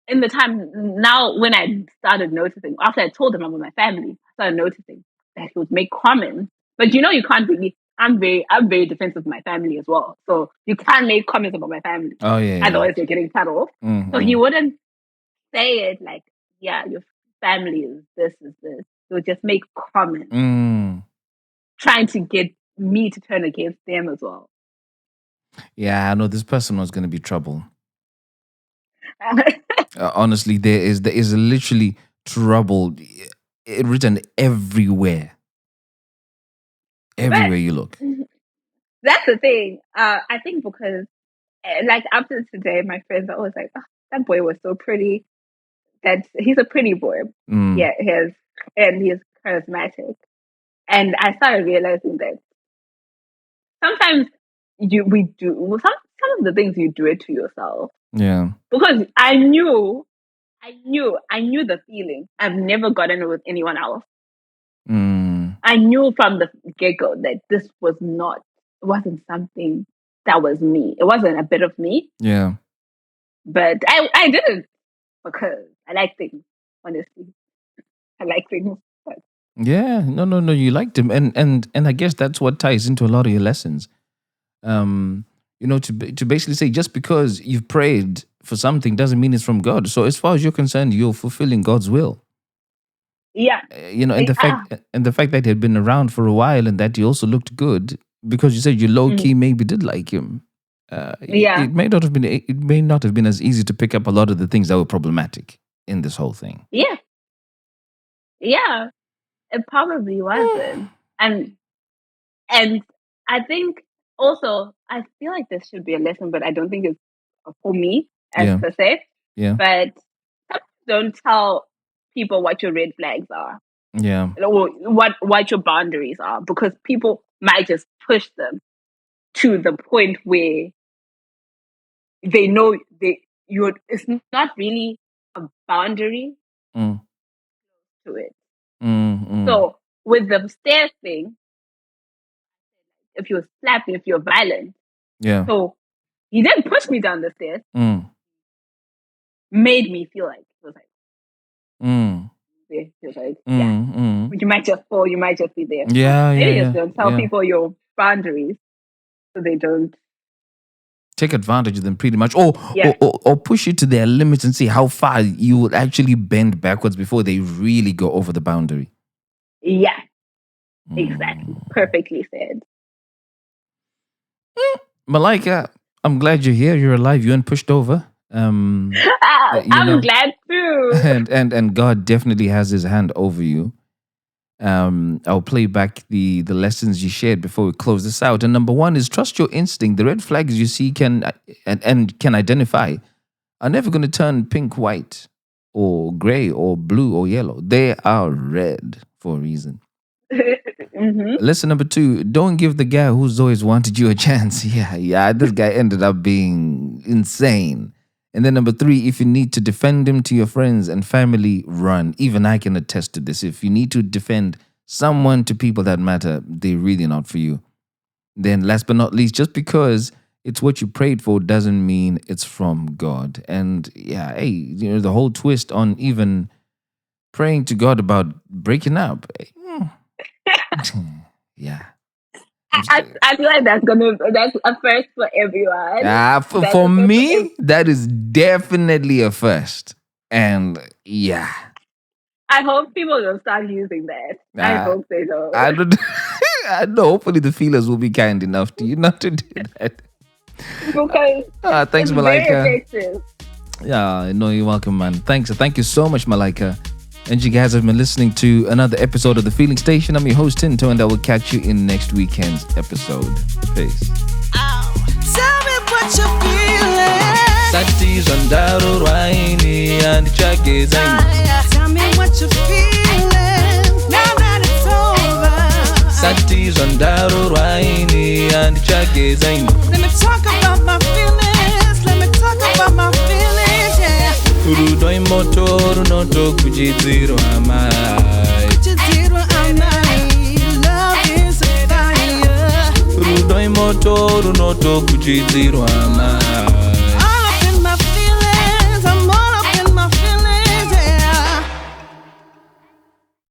in the time now when I started noticing, after I told him I'm with my family, I started noticing that he would make comments. But you can't really. I'm very defensive of my family as well. So you can't make comments about my family. Oh yeah. Otherwise you're getting cut off. So he wouldn't say it like, "Yeah, your family is this, is this." He would just make comments, trying to get me to turn against them as well. Yeah, I know this person was going to be trouble. Honestly, there is literally trouble written everywhere. Everywhere you look. That's the thing. I think because, like, after today, my friends are always like, "Oh, that boy was so pretty. He's a pretty boy. Yeah, he's charismatic." And I started realizing that sometimes we do some of the things you do it to yourself. Yeah. Because I knew the feeling. I've never gotten it with anyone else. I knew from the get-go that this wasn't something that was me. It wasn't a bit of me. Yeah. But I did it because I like things, honestly. I like things. But Yeah. No. You liked him. And I guess that's what ties into a lot of your lessons. To basically say just because you've prayed for something doesn't mean it's from God. So as far as you're concerned, you're fulfilling God's will. yeah. And the fact that he had been around for a while and that he also looked good, because you said you low key maybe did like him. It may not have been as easy to pick up a lot of the things that were problematic in this whole thing. Yeah. Yeah. It probably wasn't. And I think also, I feel like this should be a lesson, but I don't think it's for me per se. Yeah. But don't tell people what your red flags are. Yeah. Or what your boundaries are, because people might just push them to the point where they know it's not really a boundary to it. So with the stairs thing, if you're slapping, if you're violent, so he didn't push me down the stairs. Made me feel like it was like. He was like, you might just fall, you might just be there. Maybe just don't tell people your boundaries so they don't take advantage of them pretty much, or push you to their limits and see how far you will actually bend backwards before they really go over the boundary. Yeah, exactly. Perfectly said. Malika, I'm glad you're here. You're alive. You weren't pushed over. You I'm know, glad too. and God definitely has His hand over you. I'll play back the lessons you shared before we close this out. And number one is trust your instinct. The red flags you see and can identify are never going to turn pink, white, or gray, or blue, or yellow. They are red for a reason. Lesson number two, don't give the guy who's always wanted you a chance. Yeah, this guy ended up being insane. And then number three, if you need to defend him to your friends and family, run. Even I can attest to this. If you need to defend someone to people that matter, they're really not for you. Then last but not least, just because it's what you prayed for doesn't mean it's from God. And yeah, hey, the whole twist on even praying to God about breaking up. Yeah. I feel like that's a first for everyone. For me, that is definitely a first. And yeah. I hope people will start using that. I hope they don't. I know. Hopefully the feelers will be kind enough to you not to do that. Because thanks, it's Malika. very effective. Yeah, no, you're welcome, man. Thank you so much, Malika. And you guys have been listening to another episode of The Feeling Station. I'm your host, Tinto, and I will catch you in next weekend's episode. Peace. Tell me what you're feeling. Satis on Daru Raini and Chake Tell me what you're feeling. Now that it's over. Satis on Daru Raini and Chake Let me talk about my feelings. Let me talk about my feelings, yeah. Urudoi motoru noto kujidziro amai. Kujidziro amai. Love is a fire. Urudoi motoru noto kujidziro amai.